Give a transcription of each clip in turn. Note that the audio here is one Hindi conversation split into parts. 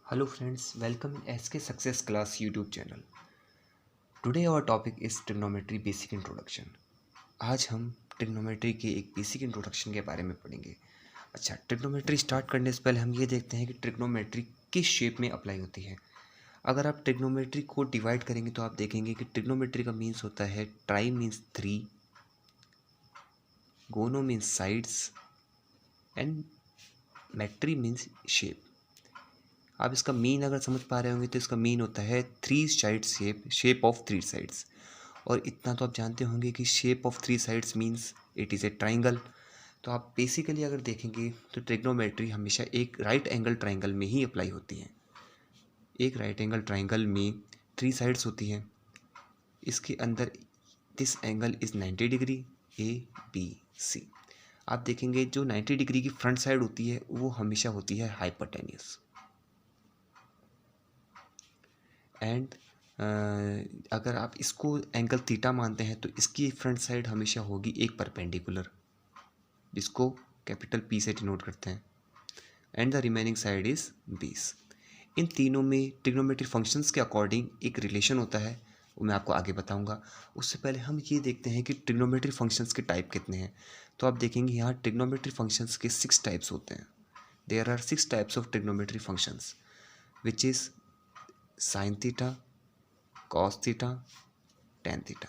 Hello friends, welcome in SK Success Class YouTube channel. Today our topic is trigonometry basic introduction. आज हम ट्रिग्नोमेट्री के एक बेसिक इंट्रोडक्शन के बारे में पढ़ेंगे। अच्छा, ट्रिग्नोमेट्री स्टार्ट करने से पहले हम ये देखते हैं कि ट्रिग्नोमेट्री किस शेप में अप्लाई होती है। अगर आप ट्रिग्नोमेट्री को डिवाइड करेंगे तो आप देखेंगे कि ट्रिग्नोमेट्री का मीन्स होता है try means 3, gono means sides and metry means shape. आप इसका मीन अगर समझ पा रहे होंगे तो इसका मीन होता है 3 साइड शेप ऑफ 3 साइड्स। और इतना तो आप जानते होंगे कि shape of 3 sides means it is a triangle. तो आप बेसिकली अगर देखेंगे तो ट्रिग्नोमेट्री हमेशा एक राइट एंगल ट्राइंगल में ही अप्लाई होती है। एक राइट एंगल ट्राइंगल में 3 साइड्स होती हैं। इसके अंदर this angle is 90 degree, A B C. आप देखेंगे जो 90 डिग्री की फ्रंट साइड होती है वो हमेशा होती है हाइपोटेन्यूस। एंड अगर आप इसको एंगल थीटा मानते हैं तो इसकी फ्रंट साइड हमेशा होगी एक परपेंडिकुलर, जिसको कैपिटल पी से डिनोट करते हैं, and the remaining side is base. इन तीनों में ट्रिग्नोमेट्री फंक्शंस के अकॉर्डिंग एक रिलेशन होता है, वो मैं आपको आगे बताऊंगा। उससे पहले हम ये देखते हैं कि ट्रिग्नोमेट्री फंक्शंस के टाइप कितने हैं। तो आप देखेंगे यहाँ ट्रिग्नोमेट्री फंक्शंस के 6 टाइप्स होते हैं। There are 6 types of trigonometry functions which is sine theta, cos theta, tan theta.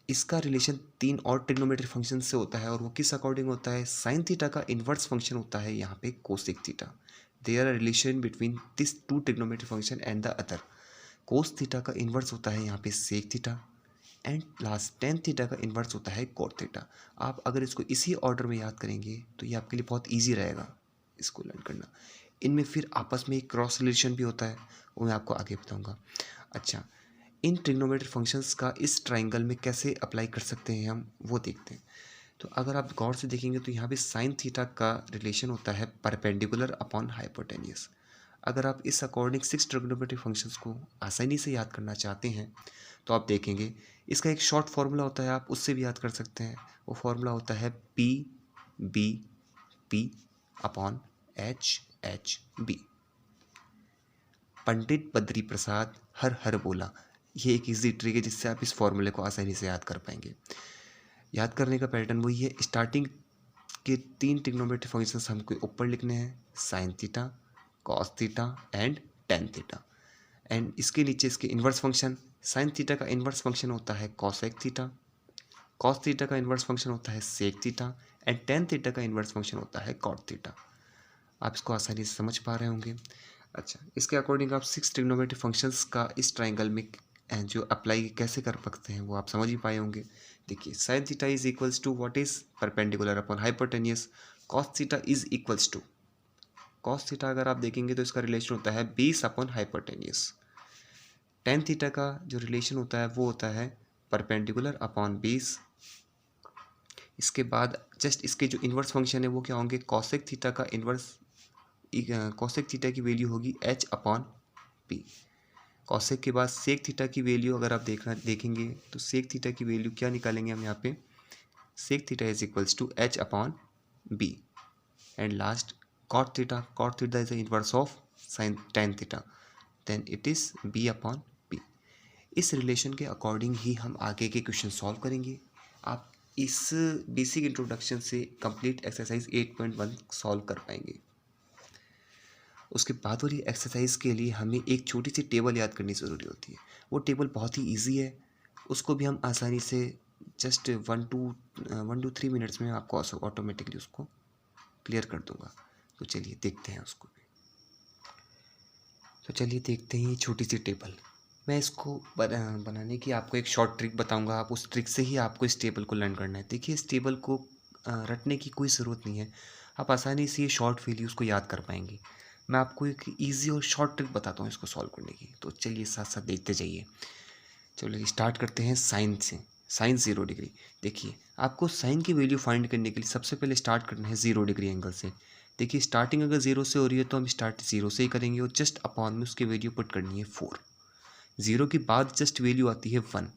इसका रिलेशन 3 और ट्रिग्नोमेट्री फंक्शन से होता है और वो किस अकॉर्डिंग होता है। साइन थीटा का इन्वर्स फंक्शन होता है यहाँ पे cosec theta. There are relation between this 2 trigonometry function and the other. Cos theta का इन्वर्स होता है यहाँ पे sec theta, and last tan theta का इन्वर्स होता है कॉट थीटा। आप अगर इसको इसी ऑर्डर में याद करेंगे तो ये आपके लिए बहुत ईजी रहेगा इसको लर्न करना। इनमें फिर आपस में एक क्रॉस रिलेशन भी होता है, वो मैं आपको आगे बताऊँगा। अच्छा, इन ट्रिग्नोमेट्री फंक्शंस का इस ट्राइंगल में कैसे अप्लाई कर सकते हैं हम वो देखते हैं। तो अगर आप गौर से देखेंगे तो यहाँ पे साइन थीटा का रिलेशन होता है परपेंडिकुलर अपॉन हाइपोटेन्यूस। अगर आप इस अकॉर्डिंग 6 ट्रिग्नोमेट्री फंक्शंस को आसानी से याद करना चाहते हैं तो आप देखेंगे इसका एक शॉर्ट फार्मूला होता है, आप उससे भी याद कर सकते हैं। वो फार्मूला होता है P B P upon H H B. Pandit Badri Prasad हर हर बोला, ये एक इजी ट्रिक है जिससे आप इस फॉर्मूले को आसानी से याद कर पाएंगे। याद करने का पैटर्न वही है। स्टार्टिंग के 3 ट्रिग्नोमेट्री फंक्शंस हमको ऊपर लिखने हैं, sine theta, cos theta and tan theta. And इसके नीचे इसके इन्वर्स फंक्शन। साइन थीटा का इन्वर्स फंक्शन होता है कॉसेक थीटा, कॉस थीटा का इन्वर्स फंक्शन होता है sec theta, and tan theta का इन्वर्स फंक्शन होता है कॉट थीटा। आप इसको आसानी से समझ पा रहे होंगे। अच्छा, इसके अकॉर्डिंग आप 6 ट्रिग्नोमेट्री फंक्शंस का इस ट्राइंगल में जो अप्लाई कैसे कर सकते हैं वो आप समझ ही पाए होंगे। देखिए, sine theta is equals to what is perpendicular upon hypotenuse. Cos theta is equals to, cos theta अगर आप देखेंगे तो इसका रिलेशन होता है base upon hypotenuse. Tan theta का जो रिलेशन होता है वो होता है परपेंडिकुलर अपॉन बेस। इसके बाद जस्ट इसके जो इन्वर्स फंक्शन है वो क्या होंगे, कॉसेक थीटा का इन्वर्स, कॉसेक थीटा की वैल्यू होगी एच अपॉन पी। कॉसेक के बाद सेक थीटा की वैल्यू अगर आप देखेंगे तो सेक थीटा की वैल्यू क्या निकालेंगे हम यहाँ पे, sec theta is equals to H upon B. And last cot theta is the inverse of sine tan theta, then it is B upon P. इस रिलेशन के अकॉर्डिंग ही हम आगे के क्वेश्चन सॉल्व करेंगे। आप इस बेसिक इंट्रोडक्शन से कंप्लीट एक्सरसाइज 8.1 सॉल्व कर पाएंगे। उसके बाद वाली एक्सरसाइज के लिए हमें एक छोटी सी टेबल याद करनी ज़रूरी होती है। वो टेबल बहुत ही इजी है, उसको भी हम आसानी से जस्ट 1 to 3 मिनट्स में आपको ऑटोमेटिकली उसको क्लियर कर दूंगा। तो चलिए देखते हैं उसको भी। तो चलिए देखते हैं ये छोटी सी टेबल। मैं इसको बनाने की आपको एक शॉर्ट ट्रिक बताऊंगा, आप उस ट्रिक से ही आपको इस टेबल को लर्न करना है। देखिए, इस टेबल को रटने की कोई ज़रूरत नहीं है, आप आसानी से ये शॉर्ट वैल्यूज़ को याद कर पाएंगे। मैं आपको एक इजी और शॉर्ट ट्रिक बताता हूँ इसको सॉल्व करने की, तो चलिए साथ साथ देखते जाइए। चलिए स्टार्ट करते हैं साइन से। Sine 0 degree. देखिए, आपको साइन की वैल्यू फाइंड करने के लिए सबसे पहले स्टार्ट करना है 0 डिग्री एंगल से। देखिए, स्टार्टिंग अगर 0 से हो रही है तो हम स्टार्ट 0 से ही करेंगे और जस्ट अपॉन में उसकी वैल्यू पुट करनी है 4। 0 के बाद जस्ट वैल्यू आती है 1।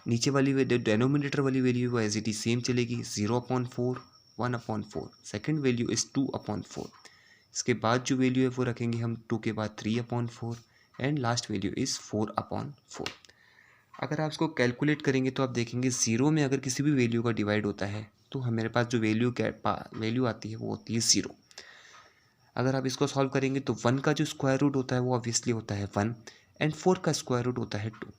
नीचे वाली डेनोमिनेटर वाली वैल्यू वो एज इट इज सेम चलेगी, 0/4, 1/4। Second value is 2/4। इसके बाद जो वैल्यू है वो रखेंगे हम 2 के बाद 3/4 एंड लास्ट वैल्यू इज़ 4/4। अगर आप इसको कैलकुलेट करेंगे तो आप देखेंगे 0 में अगर किसी भी वैल्यू का डिवाइड होता है तो हमारे पास जो वैल्यू आती है वो होती है 0। अगर आप इसको सॉल्व करेंगे तो 1 का जो स्क्वायर रूट होता है वो ऑब्वियसली होता है 1 एंड 4 का स्क्वायर रूट होता है 2।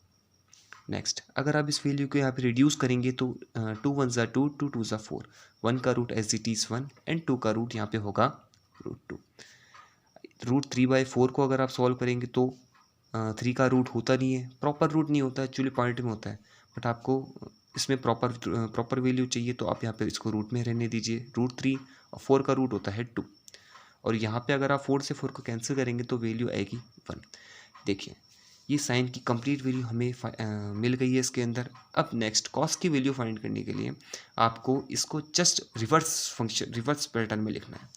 नेक्स्ट, अगर आप इस वैल्यू को यहाँ पे रिड्यूस करेंगे तो 2 1 ज़ा 2, 2 2 ज़ा 4, 1 का root as it is 1 and 2 का रूट यहाँ पे होगा √2। √3/4 को अगर आप सॉल्व करेंगे तो 3 का रूट होता नहीं है, प्रॉपर रूट नहीं होता है, एक्चुअली पॉइंट में होता है, बट आपको इसमें प्रॉपर वैल्यू चाहिए तो आप यहाँ पे इसको रूट में रहने दीजिए। √3 और 4 का रूट होता है 2, और यहाँ पे अगर आप 4 से 4 को कैंसिल करेंगे तो वैल्यू आएगी 1। देखिए ये साइन की कंप्लीट वैल्यू हमें मिल गई है इसके अंदर। अब नेक्स्ट कॉस की वैल्यू फाइंड करने के लिए आपको इसको जस्ट रिवर्स पैटर्न में लिखना है।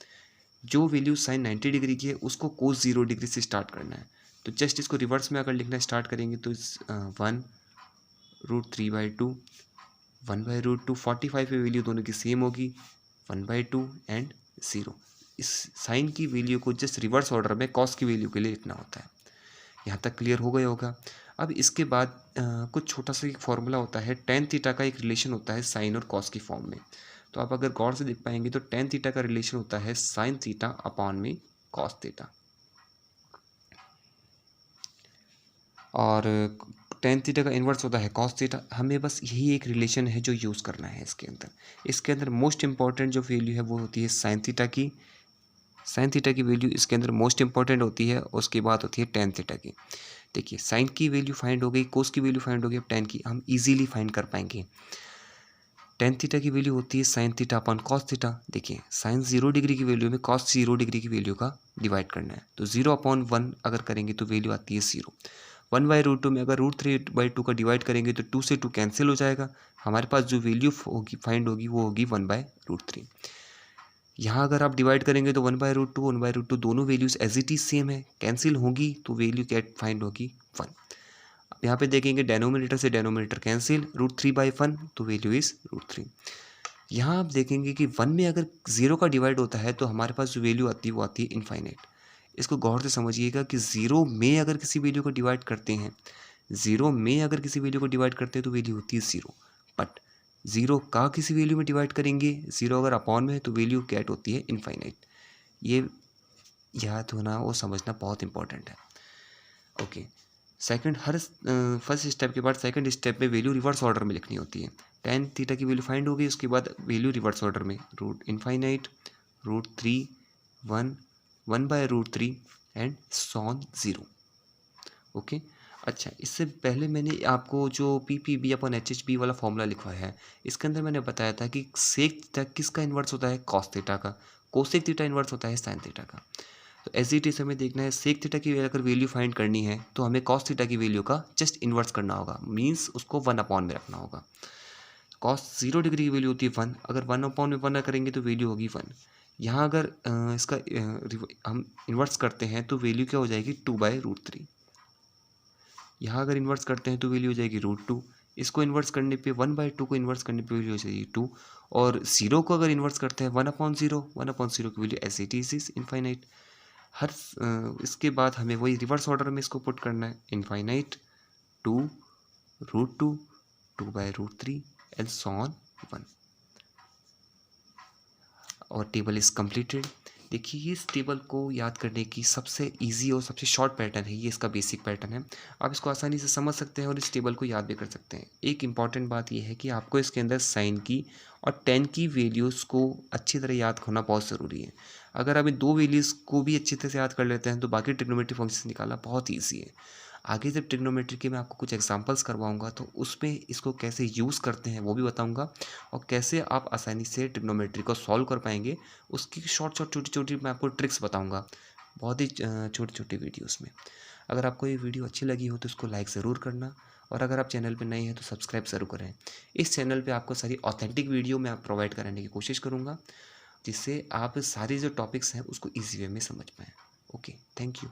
जो वैल्यू साइन 90 डिग्री की है उसको कोस 0 डिग्री से स्टार्ट करना है। तो जस्ट इसको रिवर्स में अगर लिखना स्टार्ट करेंगे तो 1 √3/2, 1/√2, 45 पे वैल्यू दोनों की सेम होगी, 1/2 एंड 0। इस साइन की वैल्यू को जस्ट रिवर्स ऑर्डर में कॉस की वैल्यू के लिए लिखना होता है। यहाँ तक क्लियर हो गया होगा। अब इसके बाद कुछ छोटा सा एक फॉर्मूला होता है, tan थीटा का एक रिलेशन होता है साइन और कॉस की फॉर्म में। तो आप अगर गौर से देख पाएंगे तो tan थीटा का रिलेशन होता है साइन थीटा अपॉन में कॉस थीटा, और tan थीटा का इन्वर्स होता है कॉस थीटा। हमें बस यही एक रिलेशन है जो यूज़ करना है इसके अंदर। इसके अंदर मोस्ट इंपॉर्टेंट जो वैल्यू है वो होती है साइन थीटा की। साइन थीटा की वैल्यू इसके अंदर मोस्ट इंपॉर्टेंट होती है, उसके बाद होती है tan थीटा की। देखिए साइन की वैल्यू फाइंड हो गई, कोस की वैल्यू फाइंड हो गई, अब tan की हम इजीली फाइंड कर पाएंगे। tan थीटा की वैल्यू होती है sine theta upon cos theta. देखिए साइन 0 डिग्री की वैल्यू में कॉस 0 डिग्री की वैल्यू का डिवाइड करना है, तो 0/1 अगर करेंगे तो वैल्यू आती है 0। 1/√2 में अगर √3/2 का डिवाइड करेंगे तो 2 से 2 कैंसिल हो जाएगा, हमारे पास जो वैल्यू होगी फाइंड होगी वो होगी 1/√3। यहाँ अगर आप डिवाइड करेंगे तो 1/√2 1/√2 दोनों values as it is same है, कैंसिल होगी तो वैल्यू क्या फाइंड होगी 1। अब यहाँ पे देखेंगे डेनोमिनेटर से डेनोमिनेटर कैंसिल, √3/1 तो वैल्यू इज √3। यहाँ आप देखेंगे कि 1 में अगर 0 का डिवाइड होता है तो हमारे पास जो वैल्यू आती है वो आती है इनफाइनाइट। इसको गौर से समझिएगा कि 0 में अगर किसी वैल्यू को डिवाइड करते हैं, 0 में अगर किसी वैल्यू को डिवाइड करते हैं तो वैल्यू होती है 0, बट 0 का किसी वैल्यू में डिवाइड करेंगे, 0 अगर अपॉन में है तो वैल्यू कैट होती है इनफाइनाइट। ये याद होना और समझना बहुत इंपॉर्टेंट है। ओके, सेकंड हर फर्स्ट स्टेप के बाद सेकंड स्टेप में वैल्यू रिवर्स ऑर्डर में लिखनी होती है। tan थीटा की वैल्यू फाइंड हो गई, उसके बाद वैल्यू रिवर्स ऑर्डर में root infinite, √3 1 1/√3 and so on 0। Okay, अच्छा इससे पहले मैंने आपको जो PPB/HHB वाला फॉर्मूला लिखवाया है, इसके अंदर मैंने बताया था कि सेक थीटा किसका इन्वर्स होता है, कॉस थीटा का, कोसेक थीटा इन्वर्स होता है साइन थीटा का। तो एज इट इज हमें देखना है सेक थीटा की अगर वैल्यू फाइंड करनी है तो हमें कॉस थीटा की वैल्यू का जस्ट इन्वर्स करना होगा, मीन्स उसको 1/में रखना होगा। कॉस 0 डिग्री की वैल्यू होती है 1, अगर 1/में 1 करेंगे तो वैल्यू होगी 1। यहाँ अगर इसका हम इन्वर्स करते हैं तो वैल्यू क्या हो जाएगी 2/√3। यहाँ अगर इन्वर्स करते हैं तो वैल्यू हो जाएगी √2। इसको इन्वर्स करने पे 1/2 को इन्वर्स करने पे वैल्यू हो जाएगी 2, और 0 को अगर इन्वर्स करते हैं 1/0, 1/0 की value as it is infinite. इसके बाद हमें वही रिवर्स ऑर्डर में इसको पुट करना है, इनफाइनाइट 2 √2 2/√3 एंड सो ऑन 1, और टेबल इज कंप्लीटेड। देखिए इस टेबल को याद करने की सबसे इजी और सबसे शॉर्ट पैटर्न है, ये इसका बेसिक पैटर्न है। आप इसको आसानी से समझ सकते हैं और इस टेबल को याद भी कर सकते हैं। एक इम्पॉर्टेंट बात यह है कि आपको इसके अंदर साइन की और tan की वैल्यूज़ को अच्छी तरह याद होना बहुत ज़रूरी है। अगर आप इन दो वैल्यूज़ को भी अच्छी तरह से याद कर लेते हैं तो बाकी ट्रिग्नोमेट्री फंक्शन निकालना बहुत ईजी है। आगे जब ट्रिग्नोमेट्री के मैं आपको कुछ एग्जांपल्स करवाऊंगा तो उसमें इसको कैसे यूज़ करते हैं वो भी बताऊंगा, और कैसे आप आसानी से ट्रिग्नोमेट्री को सॉल्व कर पाएंगे उसकी शॉर्ट छोटी छोटी मैं आपको ट्रिक्स बताऊंगा, बहुत ही छोटी छोटी वीडियोस में। अगर आपको ये वीडियो अच्छी लगी हो तो इसको लाइक ज़रूर करना, और अगर आप चैनल पर नए हैं तो सब्सक्राइब ज़रूर करें। इस चैनल पर आपको सारी ऑथेंटिक वीडियो मैं प्रोवाइड कराने की कोशिश करूँगा, जिससे आप सारे जो टॉपिक्स हैं उसको ईजी वे में समझ पाएँ। Okay, thank you.